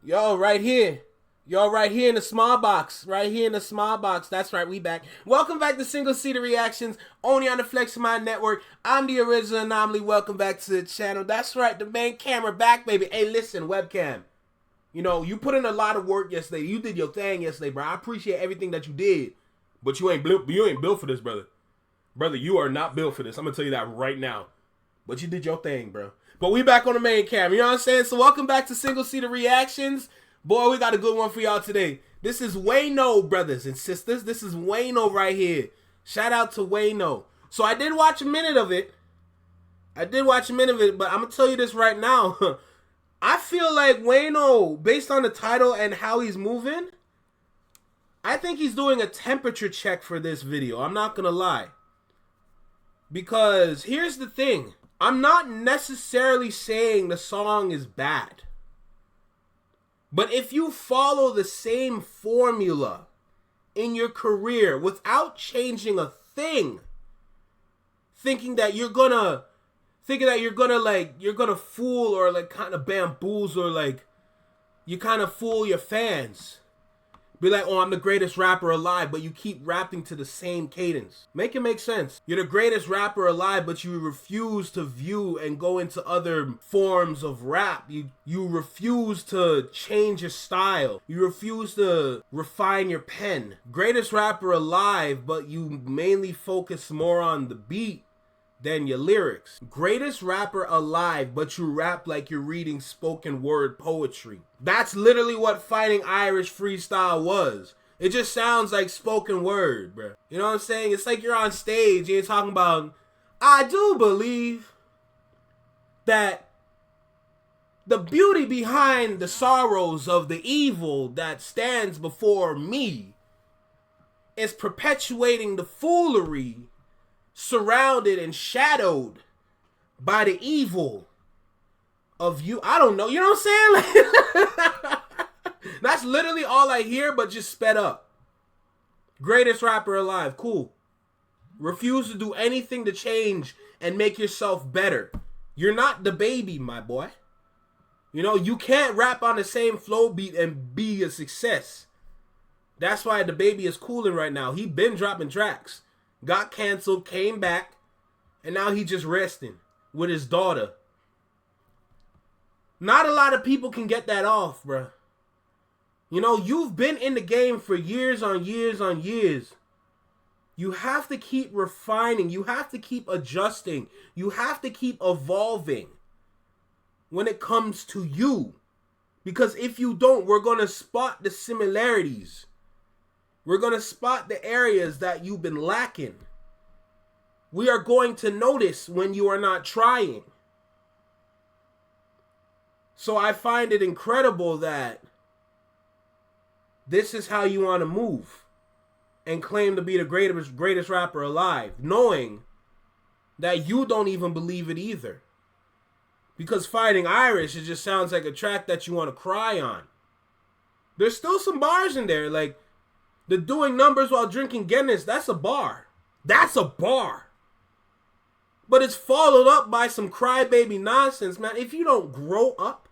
Yo, right here. Yo, right here in the small box. Right here in the small box. That's right, we back. Welcome back to Single Seater Reactions, only on the Flex Mind Network. I'm the original anomaly. Welcome back to the channel. That's right, the main camera back, baby. Hey, listen, webcam. You know, you put in a lot of work yesterday. You did your thing yesterday, bro. I appreciate everything that you did. But you ain't built for this, brother. Brother, you are not built for this. I'm going to tell you that right now. But you did your thing, bro. But we back on the main cam. You know what I'm saying? So welcome back to Single Seater Reactions. Boy, we got a good one for y'all today. This is Wayno, brothers and sisters. This is Wayno right here. Shout out to Wayno. So I did watch a minute of it. But I'm going to tell you this right now. I feel like Wayno, based on the title and how he's moving, I think he's doing a temperature check for this video. I'm not going to lie. Because here's the thing. I'm not necessarily saying the song is bad. But if you follow the same formula in your career without changing a thing, thinking that you're gonna fool or like kind of bamboozle or like you kind of fool your fans. Be like, oh, I'm the greatest rapper alive, but you keep rapping to the same cadence. Make it make sense. You're the greatest rapper alive, but you refuse to view and go into other forms of rap. You refuse to change your style. You refuse to refine your pen. Greatest rapper alive, but you mainly focus more on the beat than your lyrics. Greatest rapper alive, but you rap like you're reading spoken word poetry. That's literally what Fighting Irish Freestyle was. It just sounds like spoken word, bro. You know what I'm saying? It's like you're on stage and you're talking about, I do believe that the beauty behind the sorrows of the evil that stands before me is perpetuating the foolery surrounded and shadowed by the evil of you. I don't know. You know what I'm saying? That's literally all I hear, but just sped up. Greatest rapper alive. Cool. Refuse to do anything to change and make yourself better. You're not the baby, my boy. You know, you can't rap on the same flow beat and be a success. That's why the baby is cooling right now. He been dropping tracks. Got canceled, came back, and now he just resting with his daughter. Not a lot of people can get that off, bruh. You know, you've been in the game for years on years on years. You have to keep refining. You have to keep adjusting. You have to keep evolving when it comes to you. Because if you don't, we're going to spot the similarities. We're going to spot the areas that you've been lacking. We are going to notice when you are not trying. So I find it incredible that this is how you want to move and claim to be the greatest rapper alive, knowing that you don't even believe it either. Because Fighting Irish, it just sounds like a track that you want to cry on. There's still some bars in there, like the doing numbers while drinking Guinness, that's a bar. That's a bar. But it's followed up by some crybaby nonsense, man. If you don't grow up.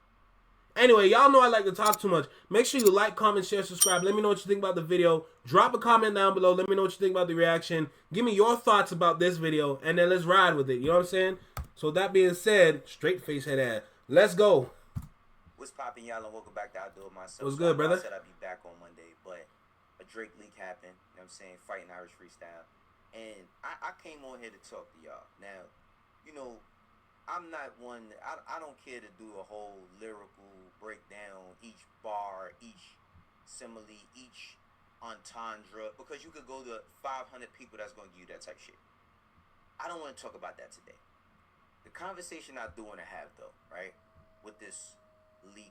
Anyway, y'all know I like to talk too much. Make sure you like, comment, share, subscribe. Let me know what you think about the video. Drop a comment down below. Let me know what you think about the reaction. Give me your thoughts about this video. And then let's ride with it. You know what I'm saying? So that being said, straight face head ass. Let's go. What's poppin', y'all, and welcome back to I Do It Myself. What's good, brother? I said I'd be back on Monday, but a Drake leak happened. You know what I'm saying? Fighting Irish Freestyle. And I came on here to talk to y'all. Now, you know, I'm not one, I don't care to do a whole lyrical breakdown, each bar, each simile, each entendre, because you could go to 500 people that's going to give you that type shit. I don't want to talk about that today. The conversation I do want to have, though, right, with this leak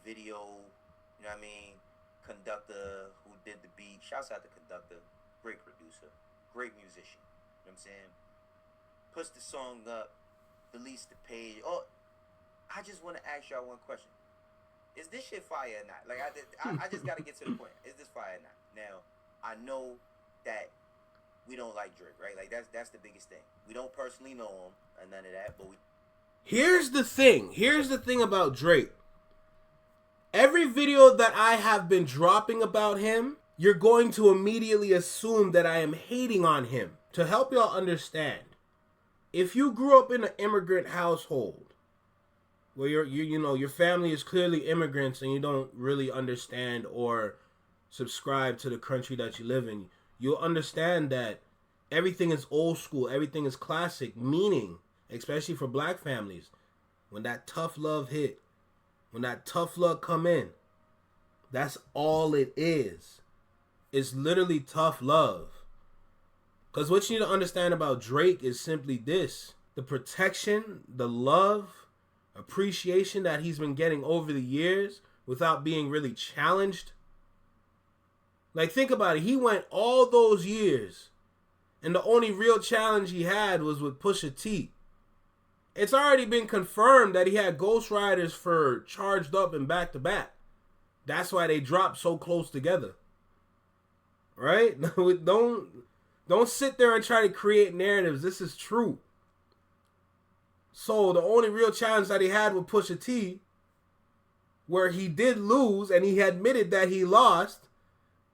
video, you know what I mean, conductor who did the beat, shouts out to conductor, great producer, great musician, you know what I'm saying, puts the song up, release the page. Oh, I just want to ask y'all one question. Is this shit fire or not? Like, I just got to get to the point. Is this fire or not? Now, I know that we don't like Drake, right? Like, that's the biggest thing. We don't personally know him or none of that, but we... Here's the thing about Drake. Every video that I have been dropping about him, you're going to immediately assume that I am hating on him. To help y'all understand, if you grew up in an immigrant household where your family is clearly immigrants and you don't really understand or subscribe to the country that you live in, you'll understand that everything is old school, everything is classic, meaning, especially for black families, when that tough love hit, when that tough love come in, that's all it is. It's literally tough love. Because what you need to understand about Drake is simply this. The protection, the love, appreciation that he's been getting over the years without being really challenged. Like, think about it. He went all those years, and the only real challenge he had was with Pusha T. It's already been confirmed that he had ghostwriters for Charged Up and Back to Back. That's why they dropped so close together. Right? Don't sit there and try to create narratives. This is true. So the only real challenge that he had with Pusha T, where he did lose and he admitted that he lost,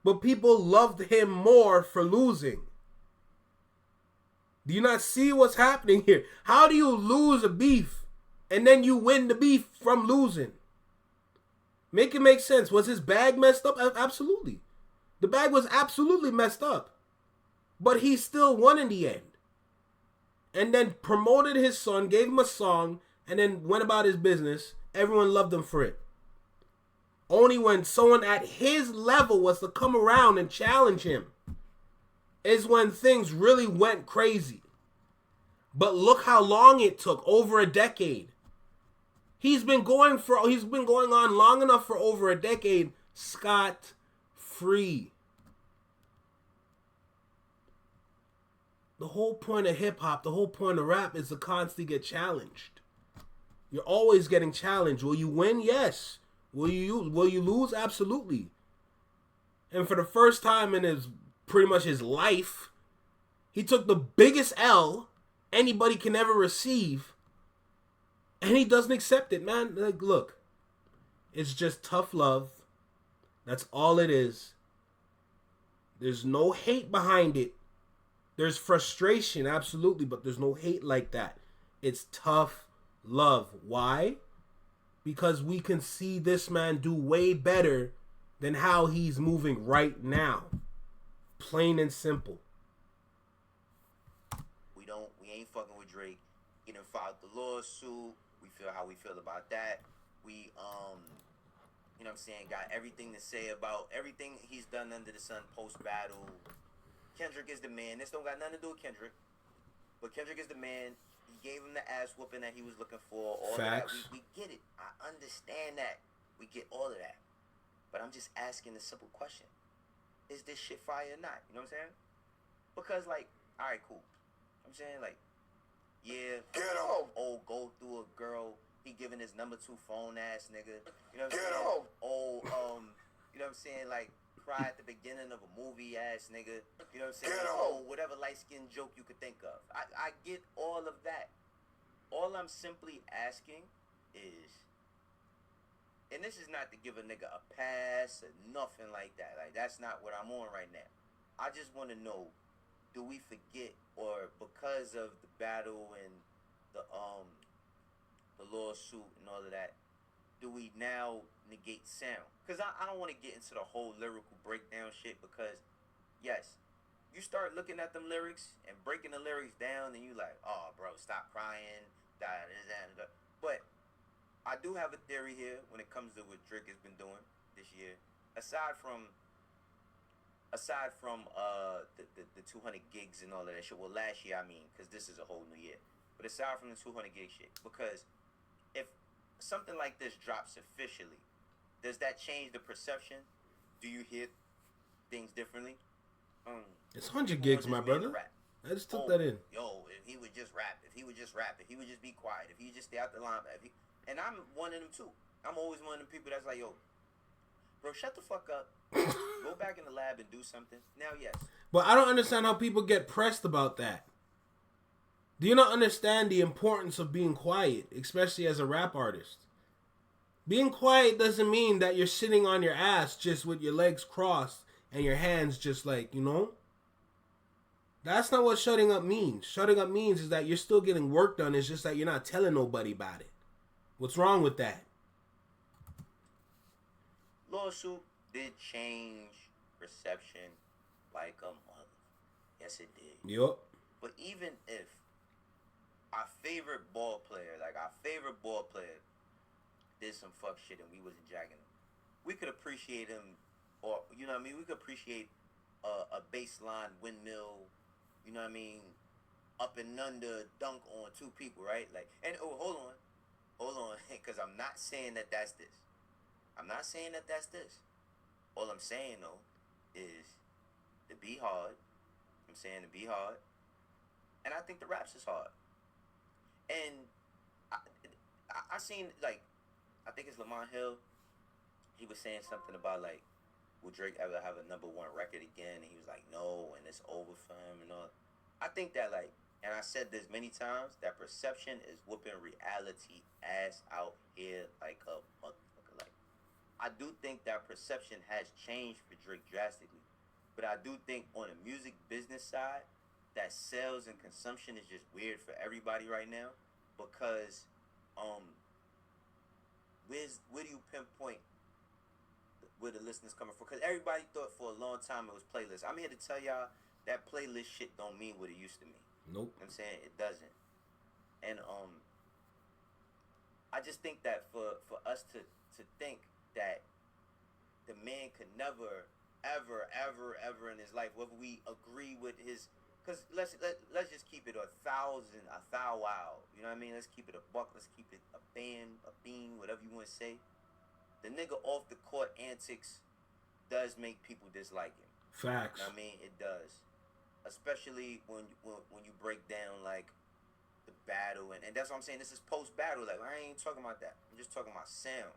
but people loved him more for losing. Do you not see what's happening here? How do you lose a beef and then you win the beef from losing? Make it make sense. Was his bag messed up? Absolutely. The bag was absolutely messed up. But he still won in the end. And then promoted his son, gave him a song, and then went about his business. Everyone loved him for it. Only when someone at his level was to come around and challenge him is when things really went crazy. But look how long it took, over a decade. He's been going on long enough for over a decade, scot-free. The whole point of hip-hop, the whole point of rap is to constantly get challenged. You're always getting challenged. Will you win? Yes. Will you lose? Absolutely. And for the first time in pretty much his life, he took the biggest L anybody can ever receive, and he doesn't accept it, man. Like, look, it's just tough love. That's all it is. There's no hate behind it. There's frustration, absolutely, but there's no hate like that. It's tough love. Why? Because we can see this man do way better than how he's moving right now. Plain and simple. We ain't fucking with Drake. He done filed the lawsuit. We feel how we feel about that. We, you know what I'm saying, got everything to say about everything he's done under the sun post-battle. Kendrick is the man. This don't got nothing to do with Kendrick. But Kendrick is the man. He gave him the ass whooping that he was looking for. All Facts. of that. We get it. I understand that. We get all of that. But I'm just asking a simple question. Is this shit fire or not? You know what I'm saying? Because, like, all right, cool. I'm saying, like, yeah, Get him. Oh, go through a girl. He giving his number 2 phone ass nigga. You know what I'm Get saying? him. Oh, you know what I'm saying? Like, cry at the beginning of a movie ass nigga. You know what I'm saying? Get him. Oh, whatever light skin joke you could think of. I get all of that. All I'm simply asking is, and this is not to give a nigga a pass or nothing like that. Like, that's not what I'm on right now. I just want to know, do we forget, or because of the battle and the lawsuit and all of that, do we now negate sound? Because I don't want to get into the whole lyrical breakdown shit, because, yes, you start looking at them lyrics and breaking the lyrics down, and you like, oh, bro, stop crying, da. But I do have a theory here when it comes to what Drake has been doing this year. Aside from the 200 gigs and all of that shit. Well, last year, I mean, because this is a whole new year. But aside from the 200 gig shit, because if something like this drops officially, does that change the perception? Do you hear things differently? It's 100 gigs, my brother. I just took that in. Yo, if he would just rap, if he would just be quiet, if he would just stay out the limelight, and I'm one of them too. I'm always one of them people that's like, yo, bro, shut the fuck up. Go back in the lab and do something. Now, yes. But I don't understand how people get pressed about that. Do you not understand the importance of being quiet, especially as a rap artist? Being quiet doesn't mean that you're sitting on your ass just with your legs crossed and your hands just like, you know? That's not what shutting up means. Shutting up means is that you're still getting work done. It's just that you're not telling nobody about it. What's wrong with that? Lawsuit did change perception like a mother. Yes, it did. Yup. But even if our favorite ball player did some fuck shit and we wasn't jacking him, we could appreciate him, or, you know what I mean? We could appreciate a baseline windmill, you know what I mean? Up and under dunk on two people, right? Like, and hold on, because I'm not saying that that's this. All I'm saying though is to be hard. And I think the raps is hard. And I seen, like, I think it's Lamont Hill. He was saying something about, like, will Drake ever have a #1 record again? And he was like, no, and it's over for him and all. I think that, like, and I said this many times, that perception is whooping reality ass out here like a motherfucker. Like, I do think that perception has changed for Drake drastically. But I do think on the music business side, that sales and consumption is just weird for everybody right now, because where do you pinpoint where the listeners coming from? Because everybody thought for a long time it was playlists. I'm here to tell y'all that playlist shit don't mean what it used to mean. Nope. You know what I'm saying? It doesn't. And I just think that for us to think that the man could never ever in his life, whether we agree with his, because let's just keep it a thou wow, you know what I mean? Let's keep it a buck, let's keep it a bean, whatever you want to say. The nigga off the court antics does make people dislike him. Facts. You know what I mean? It does, especially when you break down like the battle, and that's what I'm saying. This is post battle. Like, I ain't talking about that. I'm just talking about sound.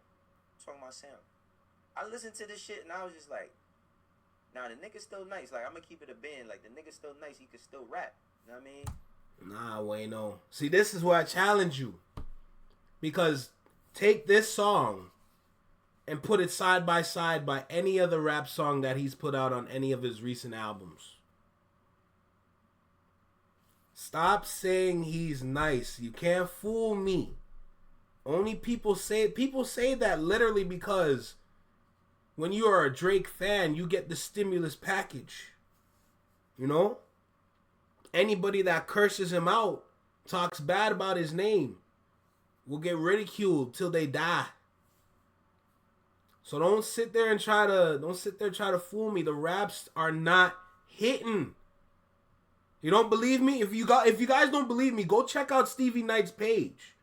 I listened to this shit and I was just like, nah, the nigga's still nice. Like, I'm gonna keep it a band. Like, the nigga's still nice. He can still rap. You know what I mean? Nah, Wayno. See, this is where I challenge you. Because take this song and put it side by side by any other rap song that he's put out on any of his recent albums. Stop saying he's nice. You can't fool me. Only people say that literally because when you are a Drake fan, you get the stimulus package. You know? Anybody that curses him out, talks bad about his name, will get ridiculed till they die. So don't sit there and try to fool me. The raps are not hitting. You don't believe me? If you guys don't believe me, go check out Stevie Knight's page.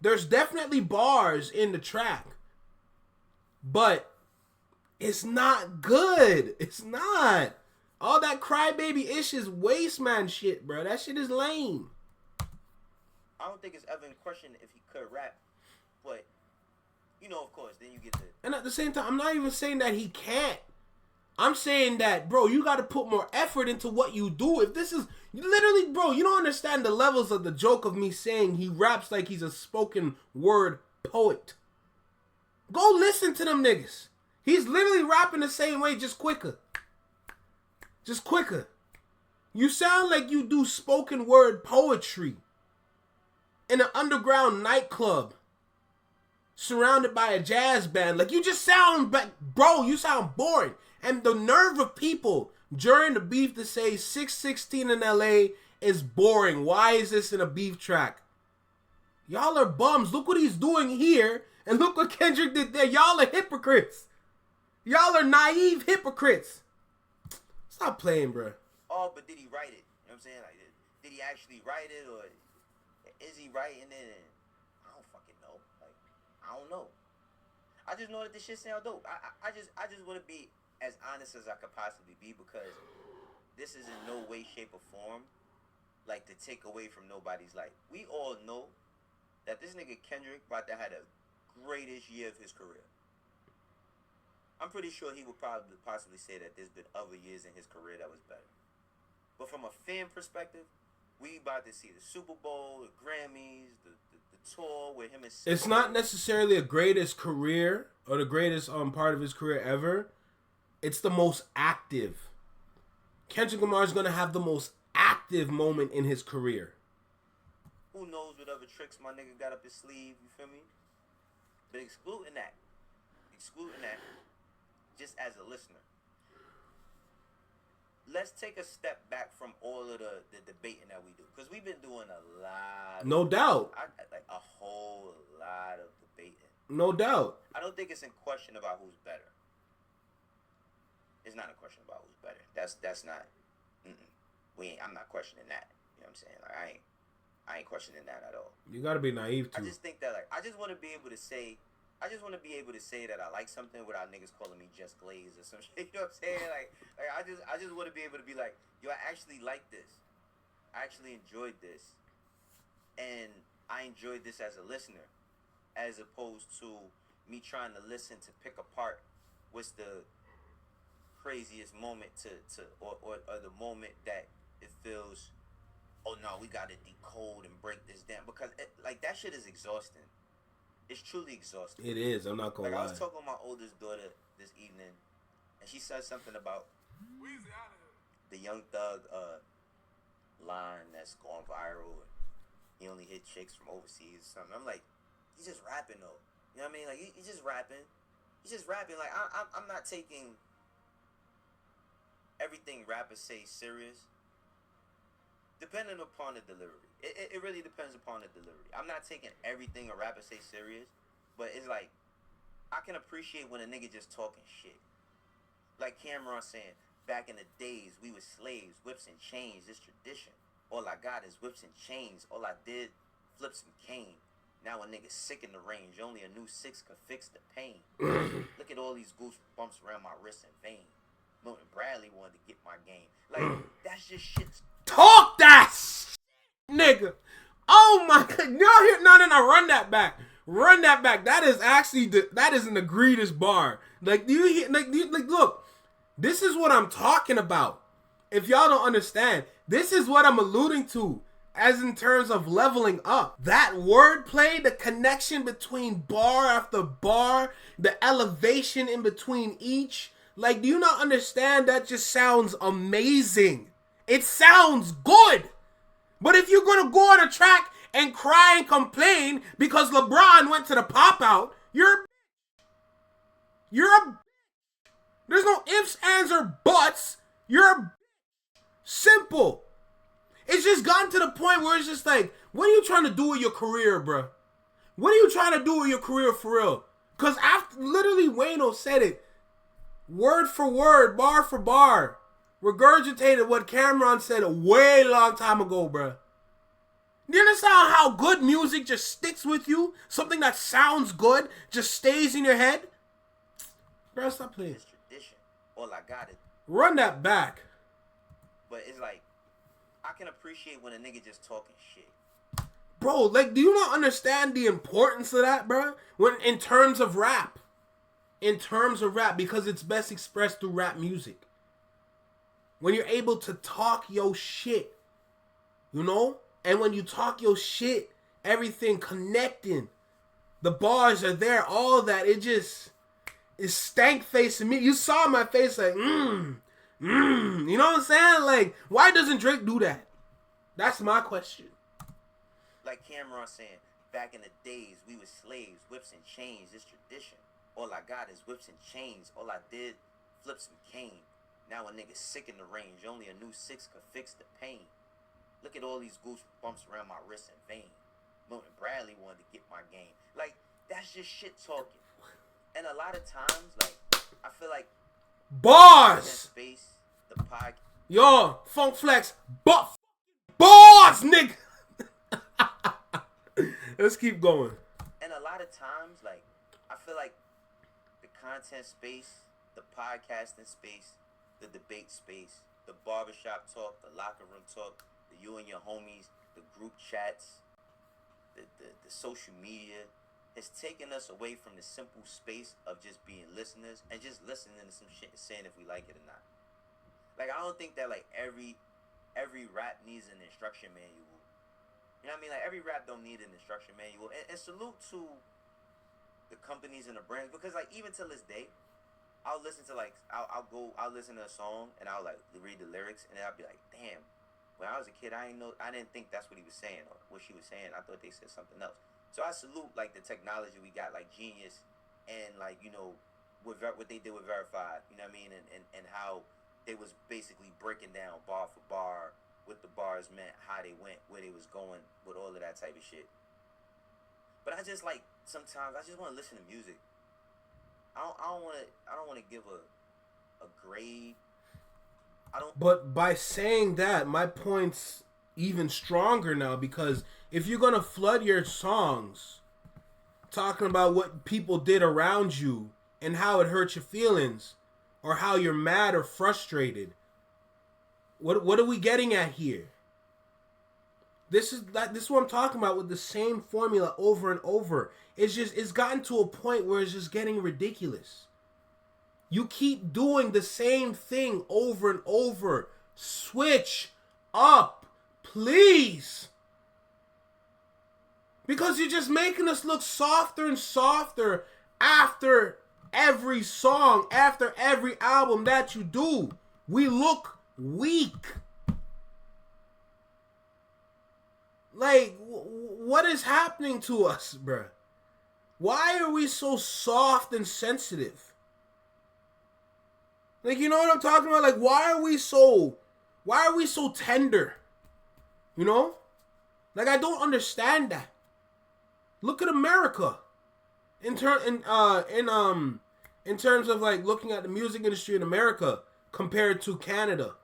There's definitely bars in the track. But it's not good. It's not. All that crybaby-ish is waste man shit, bro. That shit is lame. I don't think it's ever in question if he could rap. But, you know, of course, then you get the... And at the same time, I'm not even saying that he can't. I'm saying that, bro, you got to put more effort into what you do. If this is... Literally, bro, you don't understand the levels of the joke of me saying he raps like he's a spoken word poet. Go listen to them niggas. He's literally rapping the same way, just quicker. Just quicker. You sound like you do spoken word poetry in an underground nightclub surrounded by a jazz band. Like, you just sound, bro, you sound boring. And the nerve of people during the beef to say 616 in LA is boring. Why is this in a beef track? Y'all are bums. Look what he's doing here. And look what Kendrick did there. Y'all are hypocrites. Y'all are naive hypocrites. Stop playing, bro. Oh, but did he write it? You know what I'm saying? Like, did he actually write it, or is he writing it? I don't fucking know. Like, I don't know. I just know that this shit sound dope. I just want to be as honest as I could possibly be, because this is in no way, shape, or form like to take away from nobody's life. We all know that this nigga Kendrick about to have the greatest year of his career. I'm pretty sure he would possibly say that there's been other years in his career that was better. But from a fan perspective, we about to see the Super Bowl, the Grammys, the tour with him and. It's not necessarily a greatest career or the greatest part of his career ever. It's the most active. Kendrick Lamar is gonna have the most active moment in his career. Who knows what other tricks my nigga got up his sleeve? You feel me? But excluding that, just as a listener, let's take a step back from all of the debating that we do, because we've been doing a lot. No doubt. Like a whole lot of debating. No doubt. I don't think it's in question about who's better. It's not a question about who's better. That's not. I'm not questioning that. You know what I'm saying? Like I ain't questioning that at all. You gotta be naive too. I just think that I just want to be able to say that I like something without niggas calling me just glaze or some shit. You know what I'm saying? Like I just want to be able to be like, yo, I actually like this. I actually enjoyed this, and I enjoyed this as a listener, as opposed to me trying to listen to pick apart what's the craziest moment or the moment that it feels, oh no, we gotta decode and break this down, because that shit is exhausting. It's truly exhausting. It is. I'm not gonna lie. I was talking with my oldest daughter this evening, and she said something about the Young Thug line that's going viral. He only hit chicks from overseas or something. I'm like, he's just rapping though. You know what I mean? Like he's just rapping. He's just rapping. Like I'm not taking everything rappers say serious, depending upon the delivery. It really depends upon the delivery. I'm not taking everything a rapper say serious, but it's like, I can appreciate when a nigga just talking shit. Like Cameron saying, back in the days, we were slaves, whips and chains, this tradition. All I got is whips and chains. All I did, flip some cane. Now a nigga sick in the range, only a new 6 could fix the pain. Look at all these goosebumps around my wrist and vein. Milton Bradley wanted to get my game. Like, that's just shit. Talk that nigga. Oh my god. No, run that back. Run that back. That is actually that is an egregious bar. Like, do you hear, like look, this is what I'm talking about. If y'all don't understand, this is what I'm alluding to as in terms of leveling up. That wordplay, the connection between bar after bar, the elevation in between each. Like, do you not understand? That just sounds amazing. It sounds good. But if you're going to go on a track and cry and complain because LeBron went to the pop-out, you're a... There's no ifs, ands, or buts. You're a... Simple. It's just gotten to the point where it's just like, what are you trying to do with your career, bro? What are you trying to do with your career for real? Because after, literally, Wayno said it. Word for word, bar for bar, regurgitated what Cameron said a way long time ago, bruh. Do you understand how good music just sticks with you? Something that sounds good just stays in your head? Bruh, stop playing. It's tradition. All I got is... Run that back. But it's like, I can appreciate when a nigga just talking shit. Bro, like, do you not understand the importance of that, bruh? When, in terms of rap. In terms of rap, because it's best expressed through rap music. When you're able to talk your shit, you know? And when you talk your shit, everything connecting. The bars are there, all that. It just is stank facing me. You saw my face like, You know what I'm saying? Like, why doesn't Drake do that? That's my question. Like Cameron saying, back in the days, we were slaves, whips and chains, this tradition. All I got is whips and chains. All I did, flip some cane. Now a nigga sick in the range. Only a new 6 could fix the pain. Look at all these goosebumps around my wrist and vein. Milton Bradley wanted to get my game. Like, that's just shit talking. And a lot of times, like, I feel like... Bars! Space, the podcast... Yo, Funk Flex, bars, nigga! Let's keep going. And a lot of times, like, I feel like the content space, the podcasting space, the debate space, the barbershop talk, the locker room talk, the you and your homies, the group chats, the social media has taken us away from the simple space of just being listeners and just listening to some shit and saying if we like it or not. Like, I don't think that, like, every rap needs an instruction manual You know what I mean? Like, every rap don't need an instruction manual. And salute to the companies and the brands, because, like, even till this day, I'll listen to, like, I'll listen to a song, and I'll, like, read the lyrics, and then I'll be like, damn, when I was a kid, I didn't think that's what he was saying, or what she was saying. I thought they said something else. So I salute, like, the technology we got, like, Genius, and, like, you know, what they did with Verified, you know what I mean? And how they was basically breaking down bar for bar what the bars meant, how they went, where they was going with all of that type of shit. But I just, like, sometimes I just want to listen to music. I don't want to give a grade. I don't. But by saying that, my point's even stronger now, because if you're gonna flood your songs talking about what people did around you and how it hurt your feelings, or how you're mad or frustrated, what are we getting at here? This is what I'm talking about, with the same formula over and over. It's gotten to a point where it's just getting ridiculous. You keep doing the same thing over and over. Switch up, please. Because you're just making us look softer and softer after every song, after every album that you do. We look weak. Like, what is happening to us, bruh? Why are we so soft and sensitive? Like, you know what I'm talking about? Like, why are we so tender? You know? Like, I don't understand that. Look at America. In terms of, like, looking at the music industry in America compared to Canada.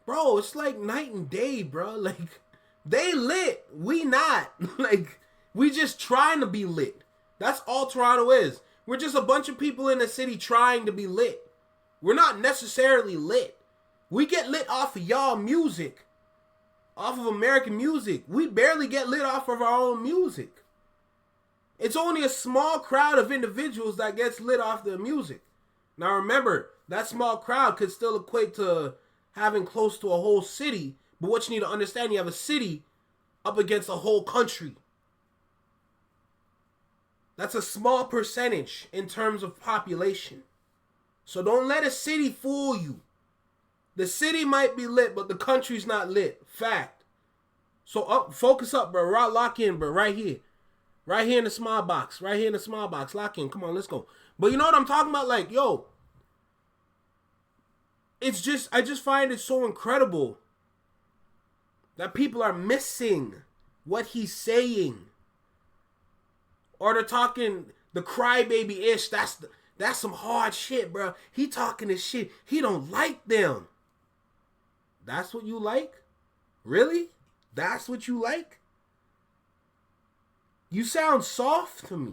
Bro, it's like night and day, bro. Like, they lit. We not. Like, we just trying to be lit. That's all Toronto is. We're just a bunch of people in the city trying to be lit. We're not necessarily lit. We get lit off of y'all music. Off of American music. We barely get lit off of our own music. It's only a small crowd of individuals that gets lit off the music. Now remember, that small crowd could still equate to having close to a whole city. But what you need to understand, you have a city up against a whole country. That's a small percentage in terms of population. So don't let a city fool you. The city might be lit, but the country's not lit. Fact. So focus up, bro. Lock in, bro. Right here. Right here in the small box. Right here in the small box. Lock in. Come on, let's go. But you know what I'm talking about? Like, yo. It's just, I just find it so incredible that people are missing what he's saying. Or they're talking the crybaby-ish. That's some hard shit, bro. He talking this shit. He don't like them. That's what you like? Really? That's what you like? You sound soft to me.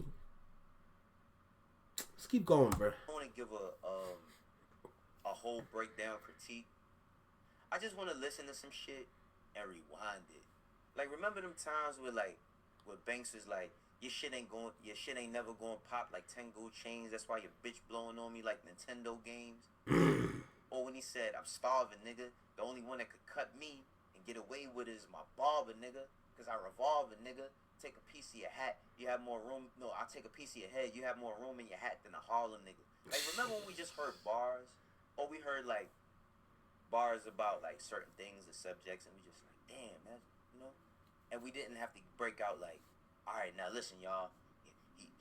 Let's keep going, bro. I want to give a whole breakdown critique. I just want to listen to some shit and rewind it. Like, remember them times where Banks is like, your shit ain't never going pop like 10 gold chains. That's why your bitch blowing on me like Nintendo games. Or when he said, I'm starving, nigga. The only one that could cut me and get away with it is my barber, nigga. Cause I revolve a nigga. Take a piece of your hat. You have more room. No, I'll take a piece of your head. You have more room in your hat than a Harlem nigga. Like, remember when we just heard bars? Or we heard, like, bars about, like, certain things, the subjects, and we just like, damn, man, you know? And we didn't have to break out, like, all right, now listen, y'all.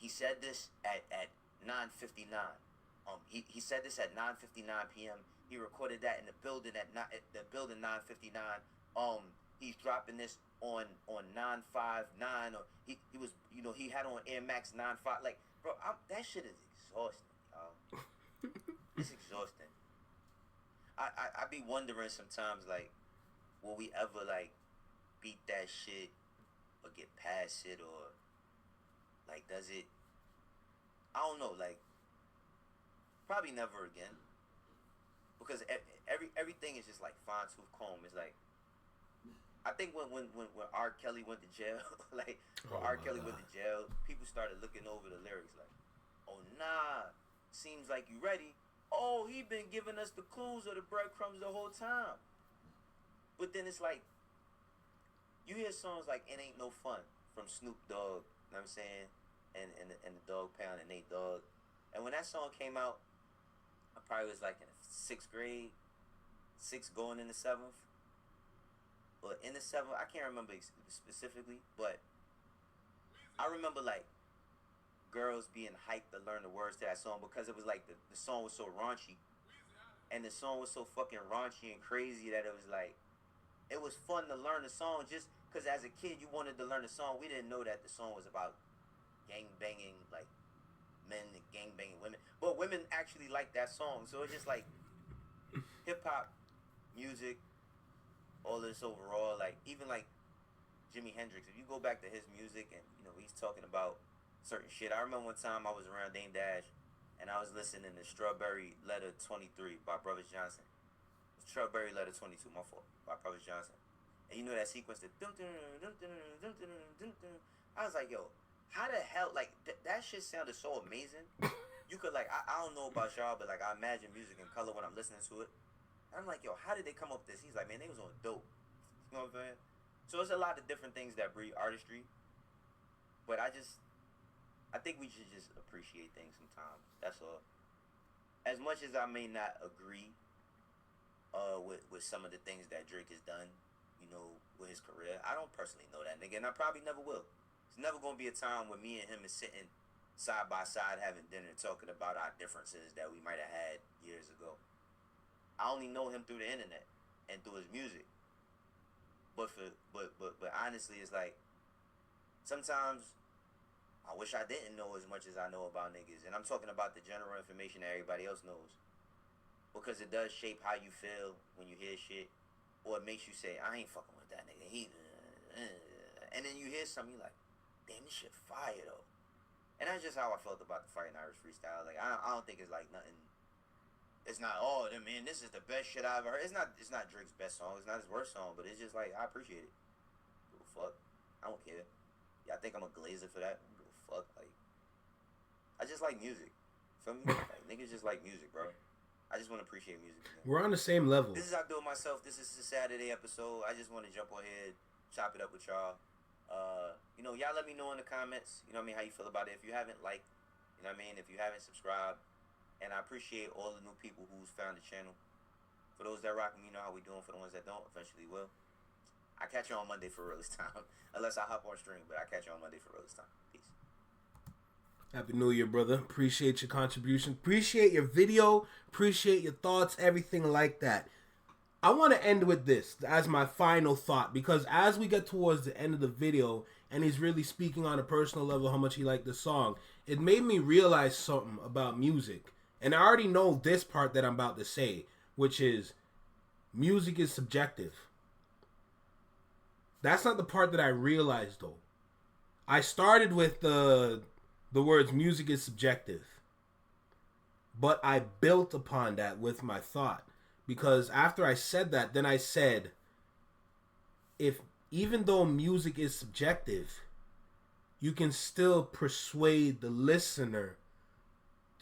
He said this at 9:59. He said this at 9:59 p.m. He recorded that in the building at 9:59. He's dropping this on 9:59, or he was, you know, he had on Air Max 9.5. Like, bro, that shit is exhausting, y'all. It's exhausting. I be wondering sometimes, like, will we ever, like, beat that shit or get past it, or, like, does it, I don't know, like, probably never again, because everything is just, like, fine-tooth comb. It's like, I think when R. Kelly went to jail, like, Kelly went to jail, people started looking over the lyrics, like, oh, nah, seems like you ready. Oh, he been giving us the clues or the breadcrumbs the whole time. But then it's like, You hear songs like "It Ain't No Fun" from Snoop Dogg. You know what I'm saying? And the Dog Pound and Nate Dogg. And when that song came out, I probably was like in the 6th grade, 6th going in the 7th. But in the 7th, I can't remember specifically, but I remember like girls being hyped to learn the words to that song because it was like the song was so raunchy. And the song was so fucking raunchy and crazy that it was like, it was fun to learn the song just because as a kid you wanted to learn the song. We didn't know that the song was about gang banging, like men gang banging women. But women actually liked that song. So it's just like hip hop, music, all this overall, like even like Jimi Hendrix, if you go back to his music and you know he's talking about certain shit. I remember one time I was around Dame Dash and I was listening to Strawberry Letter 23 by Brothers Johnson. Strawberry Letter 22, my fault, by Brothers Johnson. And you know that sequence that I was like, yo, how the hell, like that shit sounded so amazing. You could like, I don't know about y'all, but like I imagine music in color when I'm listening to it. And I'm like, yo, how did they come up with this? He's like, man, they was on dope. You know what I'm saying? So it's a lot of different things that breed artistry. But I think we should just appreciate things sometimes. That's all. As much as I may not agree with some of the things that Drake has done, you know, with his career, I don't personally know that nigga, and I probably never will. It's never gonna be a time when me and him is sitting side by side having dinner talking about our differences that we might have had years ago. I only know him through the internet and through his music. But honestly, it's like sometimes I wish I didn't know as much as I know about niggas. And I'm talking about the general information that everybody else knows. Because it does shape how you feel when you hear shit. Or it makes you say, I ain't fucking with that nigga. And then you hear something, you're like, damn, this shit fire though. And that's just how I felt about the Fighting Irish Freestyle. Like, I don't think it's like nothing. It's not, oh, man, this is the best shit I've ever heard. It's not Drake's best song. It's not his worst song. But it's just like, I appreciate it. Give a fuck. I don't care. Y'all think I'm a glazer for that? Fuck, like, I just like music. Feel me? Like, niggas just like music, bro. I just want to appreciate music. Man. We're on the same level. This is how I do it myself. This is the Saturday episode. I just want to jump on here, chop it up with y'all. You know, y'all let me know in the comments, you know what I mean, how you feel about it. If you haven't liked, you know what I mean, if you haven't subscribed, and I appreciate all the new people who's found the channel. For those that rock me, you know how we doing. For the ones that don't, eventually will. I catch you on Monday for real this time. Unless I hop on stream, but I catch you on Monday for real this time. Peace. Happy New Year, brother. Appreciate your contribution. Appreciate your video. Appreciate your thoughts, everything like that. I want to end with this as my final thought, because as we get towards the end of the video and he's really speaking on a personal level how much he liked the song, it made me realize something about music. And I already know this part that I'm about to say, which is music is subjective. That's not the part that I realized, though. I started with the words music is subjective. But I built upon that with my thought. Because after I said that, then I said, if even though music is subjective, you can still persuade the listener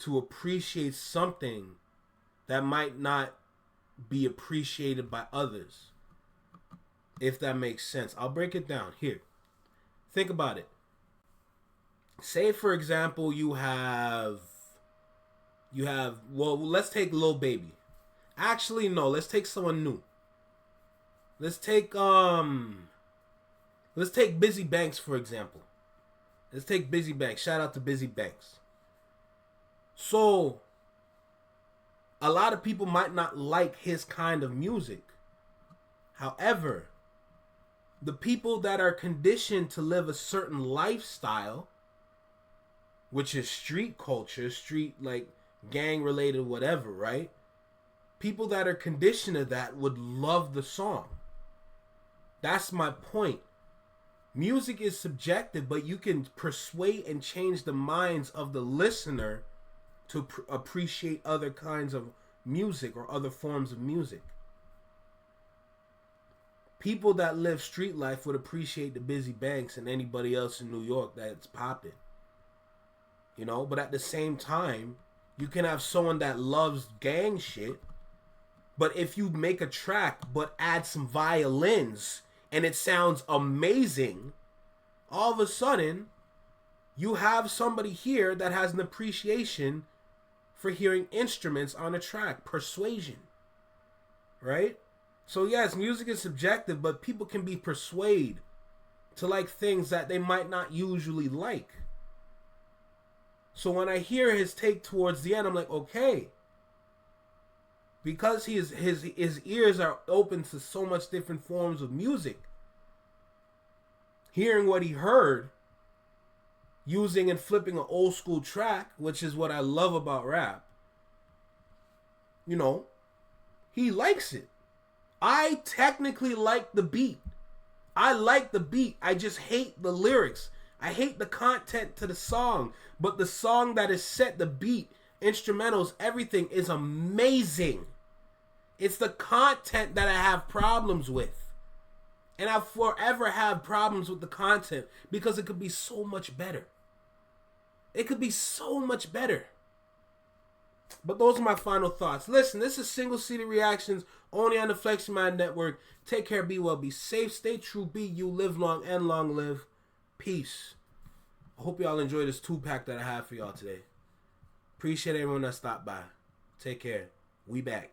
to appreciate something that might not be appreciated by others. If that makes sense. I'll break it down. Here. Think about it. Say, for example, you have, well, let's take Lil Baby. Actually, no, let's take someone new. Let's take Busy Banks, for example. Let's take Busy Banks. Shout out to Busy Banks. So, a lot of people might not like his kind of music. However, the people that are conditioned to live a certain lifestyle, which is street culture, street, like, gang-related whatever, right? People that are conditioned to that would love the song. That's my point. Music is subjective, but you can persuade and change the minds of the listener to appreciate other kinds of music or other forms of music. People that live street life would appreciate the Busy Banks and anybody else in New York that's popping. You know, but at the same time, you can have someone that loves gang shit, but if you make a track but add some violins and it sounds amazing, all of a sudden, you have somebody here that has an appreciation for hearing instruments on a track. Persuasion. Right? So yes, music is subjective, but people can be persuaded to like things that they might not usually like. So when I hear his take towards the end, I'm like, okay. Because his ears are open to so much different forms of music. Hearing what he heard, using and flipping an old school track, which is what I love about rap, you know, he likes it. I technically like the beat. I like the beat. I just hate the lyrics. I hate the content to the song. But the song that is set, the beat, instrumentals, everything is amazing. It's the content that I have problems with. And I forever have problems with the content because it could be so much better. It could be so much better. But those are my final thoughts. Listen, this is Single Seated Reactions only on the Flexing Mind Network. Take care, be well, be safe, stay true, be you, live long, and long live. Peace. I hope y'all enjoy this 2-pack that I have for y'all today. Appreciate everyone that stopped by. Take care. We back.